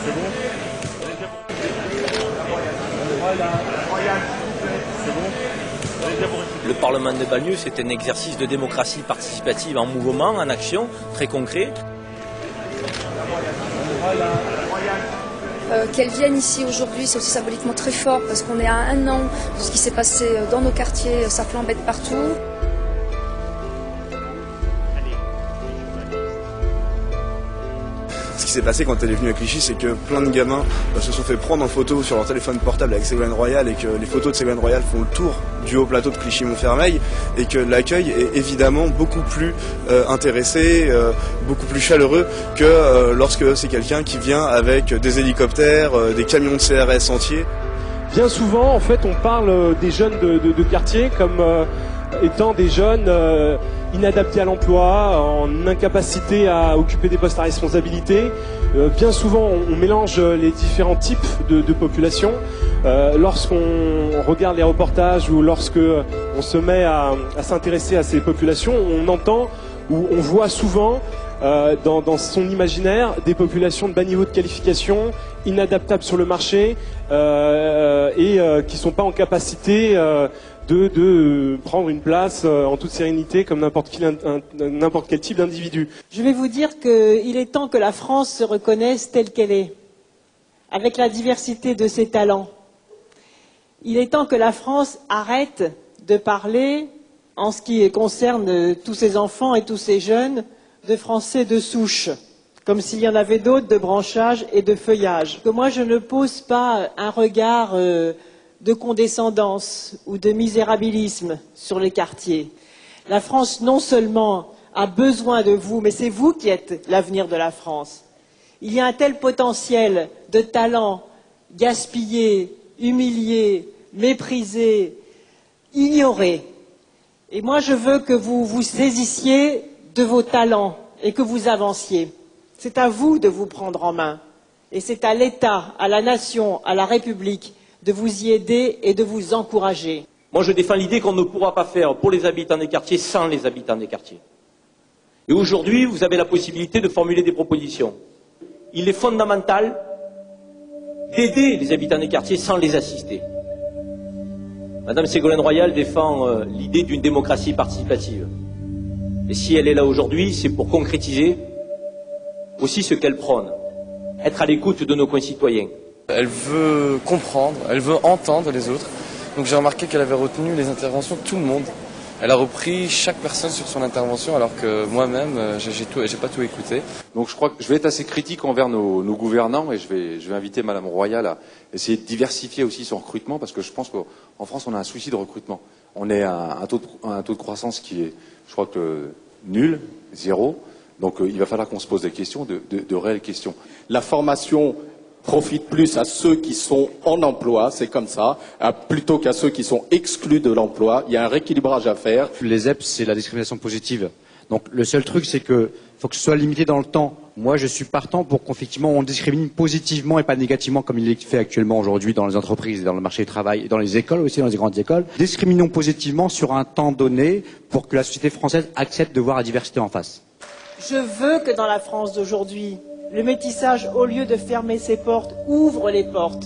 C'est bon. C'est bon. Le Parlement de banlieue, c'est un exercice de démocratie participative en mouvement, en action, très concret. Qu'elles viennent ici aujourd'hui, c'est aussi symboliquement très fort parce qu'on est à 1 an de ce qui s'est passé dans nos quartiers, ça flambait de partout. Ce qui s'est passé quand elle est venue à Clichy, c'est que plein de gamins se sont fait prendre en photo sur leur téléphone portable avec Ségolène Royal et que les photos de Ségolène Royal font le tour du haut plateau de Clichy-Montfermeil et que l'accueil est évidemment beaucoup plus intéressé, beaucoup plus chaleureux que lorsque c'est quelqu'un qui vient avec des hélicoptères, des camions de CRS entiers. Bien souvent, en fait, on parle des jeunes de quartier comme étant des jeunes inadaptés à l'emploi, en incapacité à occuper des postes à responsabilité. Bien souvent, on mélange les différents types de populations. Lorsqu'on regarde les reportages ou lorsque on se met à s'intéresser à ces populations, on entend ou on voit souvent dans son imaginaire des populations de bas niveau de qualification, inadaptables sur le marché et qui ne sont pas en capacité de prendre une place en toute sérénité comme n'importe quel type d'individu. Je vais vous dire qu'il est temps que la France se reconnaisse telle qu'elle est, avec la diversité de ses talents. Il est temps que la France arrête de parler, en ce qui concerne tous ces enfants et tous ces jeunes, de Français de souche, comme s'il y en avait d'autres de branchage et de feuillage. Que moi je ne pose pas un regard de condescendance ou de misérabilisme sur les quartiers. La France non seulement a besoin de vous, mais c'est vous qui êtes l'avenir de la France. Il y a un tel potentiel de talent gaspillé, humilié, méprisé, ignoré. Et moi je veux que vous vous saisissiez de vos talents et que vous avanciez. C'est à vous de vous prendre en main. Et c'est à l'État, à la nation, à la République de vous y aider et de vous encourager. Moi, je défends l'idée qu'on ne pourra pas faire pour les habitants des quartiers sans les habitants des quartiers. Et aujourd'hui, vous avez la possibilité de formuler des propositions. Il est fondamental d'aider les habitants des quartiers sans les assister. Madame Ségolène Royal défend l'idée d'une démocratie participative. Et si elle est là aujourd'hui, c'est pour concrétiser aussi ce qu'elle prône, être à l'écoute de nos concitoyens. Elle veut comprendre, elle veut entendre les autres. Donc j'ai remarqué qu'elle avait retenu les interventions de tout le monde. Elle a repris chaque personne sur son intervention alors que moi-même, j'ai pas tout écouté. Donc je crois que je vais être assez critique envers nos gouvernants et je vais inviter Madame Royal à essayer de diversifier aussi son recrutement parce que je pense qu'en France on a un souci de recrutement. On est à un taux de croissance qui est, je crois que nul, 0. Donc il va falloir qu'on se pose des questions, de réelles questions. La formation profite plus à ceux qui sont en emploi, c'est comme ça, plutôt qu'à ceux qui sont exclus de l'emploi. Il y a un rééquilibrage à faire. Les ZEP, c'est la discrimination positive. Donc le seul truc, c'est que faut que ce soit limité dans le temps. Moi, je suis partant pour qu'effectivement on discrimine positivement et pas négativement comme il est fait actuellement aujourd'hui dans les entreprises, dans le marché du travail, et dans les écoles aussi, dans les grandes écoles. Discriminons positivement sur un temps donné pour que la société française accepte de voir la diversité en face. Je veux que dans la France d'aujourd'hui, le métissage, au lieu de fermer ses portes, ouvre les portes.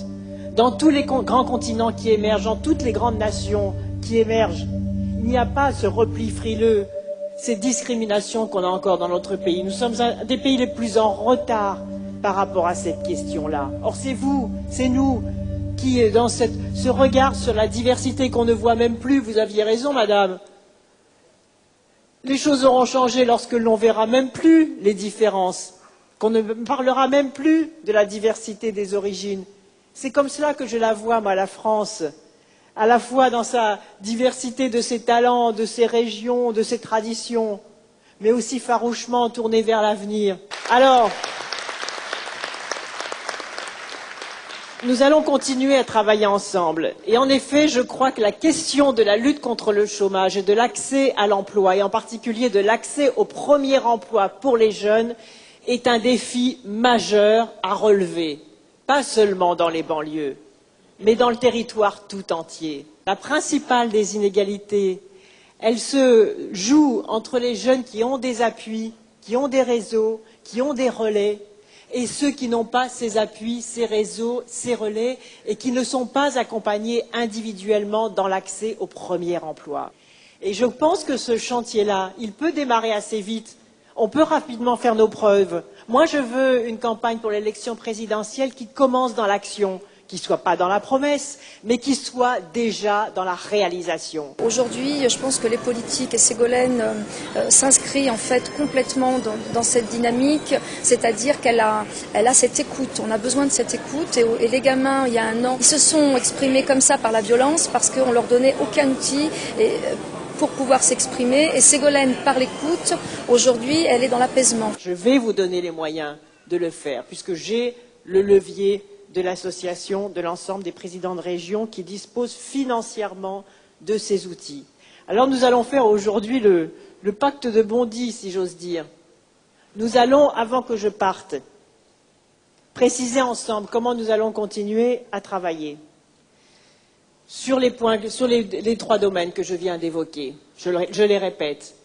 Dans tous les grands continents qui émergent, dans toutes les grandes nations qui émergent, il n'y a pas ce repli frileux, ces discriminations qu'on a encore dans notre pays. Nous sommes un des pays les plus en retard par rapport à cette question-là. Or, c'est vous, c'est nous, qui, dans ce regard sur la diversité qu'on ne voit même plus, vous aviez raison, madame, les choses auront changé lorsque l'on verra même plus les différences, qu'on ne parlera même plus de la diversité des origines. C'est comme cela que je la vois, moi, la France, à la fois dans sa diversité de ses talents, de ses régions, de ses traditions, mais aussi farouchement tournée vers l'avenir. Alors, nous allons continuer à travailler ensemble. Et en effet, je crois que la question de la lutte contre le chômage et de l'accès à l'emploi, et en particulier de l'accès au premier emploi pour les jeunes, est un défi majeur à relever, pas seulement dans les banlieues, mais dans le territoire tout entier. La principale des inégalités, elle se joue entre les jeunes qui ont des appuis, qui ont des réseaux, qui ont des relais, et ceux qui n'ont pas ces appuis, ces réseaux, ces relais et qui ne sont pas accompagnés individuellement dans l'accès au premier emploi. Et je pense que ce chantier-là, il peut démarrer assez vite. On peut rapidement faire nos preuves. Moi, je veux une campagne pour l'élection présidentielle qui commence dans l'action, qui ne soit pas dans la promesse, mais qui soit déjà dans la réalisation. Aujourd'hui, je pense que les politiques, et Ségolène s'inscrit en fait complètement dans cette dynamique, c'est-à-dire qu'elle a cette écoute. On a besoin de cette écoute et les gamins, il y a un an, ils se sont exprimés comme ça par la violence parce qu'on leur donnait aucun outil pour pouvoir s'exprimer. Et Ségolène, par l'écoute, aujourd'hui, elle est dans l'apaisement. Je vais vous donner les moyens de le faire, puisque j'ai le levier de l'association, de l'ensemble des présidents de région qui disposent financièrement de ces outils. Alors nous allons faire aujourd'hui le pacte de Bondy, si j'ose dire. Nous allons, avant que je parte, préciser ensemble comment nous allons continuer à travailler sur les trois domaines que je viens d'évoquer. Je les répète.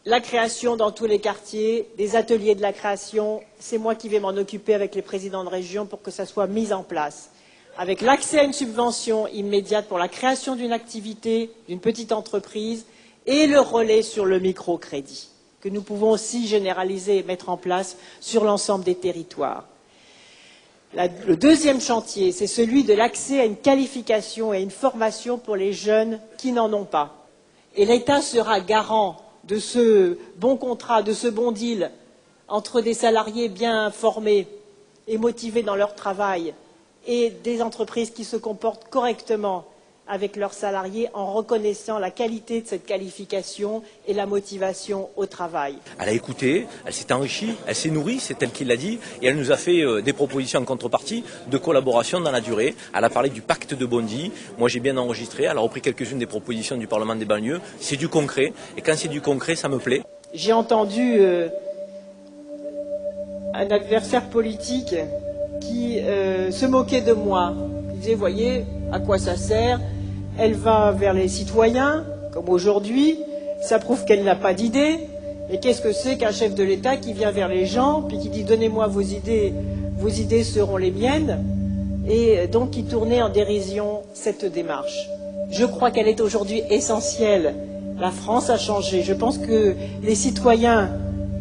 La création dans tous les quartiers, des ateliers de la création, c'est moi qui vais m'en occuper avec les présidents de région pour que ça soit mis en place. Avec l'accès à une subvention immédiate pour la création d'une activité, d'une petite entreprise, et le relais sur le microcrédit, que nous pouvons aussi généraliser et mettre en place sur l'ensemble des territoires. Le deuxième chantier, c'est celui de l'accès à une qualification et à une formation pour les jeunes qui n'en ont pas. Et l'État sera garant de ce bon contrat, de ce bon deal entre des salariés bien formés et motivés dans leur travail et des entreprises qui se comportent correctement avec leurs salariés en reconnaissant la qualité de cette qualification et la motivation au travail. Elle a écouté, elle s'est enrichie, elle s'est nourrie, c'est elle qui l'a dit, et elle nous a fait des propositions en contrepartie de collaboration dans la durée. Elle a parlé du pacte de Bondy, moi j'ai bien enregistré, elle a repris quelques-unes des propositions du Parlement des banlieues, c'est du concret, et quand c'est du concret, ça me plaît. J'ai entendu un adversaire politique qui se moquait de moi. Il disait, voyez, à quoi ça sert? Elle va vers les citoyens, comme aujourd'hui, ça prouve qu'elle n'a pas d'idées. Et qu'est-ce que c'est qu'un chef de l'État qui vient vers les gens, puis qui dit donnez-moi vos idées seront les miennes, et donc qui tournait en dérision cette démarche. Je crois qu'elle est aujourd'hui essentielle. La France a changé. Je pense que les citoyens,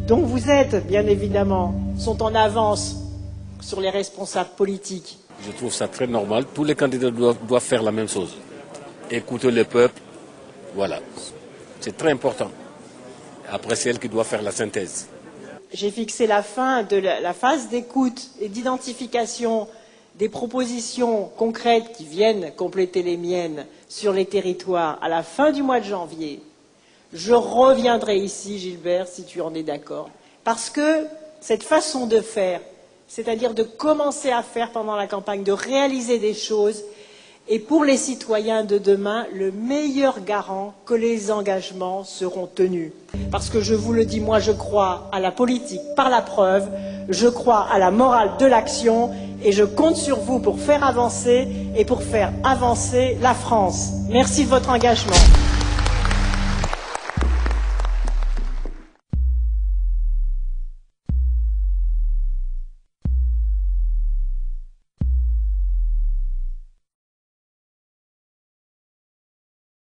dont vous êtes, bien évidemment, sont en avance sur les responsables politiques. Je trouve ça très normal. Tous les candidats doivent faire la même chose. Écouter le peuple, voilà. C'est très important. Après, c'est elle qui doit faire la synthèse. J'ai fixé la fin de la phase d'écoute et d'identification des propositions concrètes qui viennent compléter les miennes sur les territoires à la fin du mois de janvier. Je reviendrai ici, Gilbert, si tu en es d'accord. Parce que cette façon de faire, c'est-à-dire de commencer à faire pendant la campagne, de réaliser des choses, est pour les citoyens de demain le meilleur garant que les engagements seront tenus. Parce que je vous le dis, moi je crois à la politique par la preuve, je crois à la morale de l'action et je compte sur vous pour faire avancer et pour faire avancer la France. Merci de votre engagement.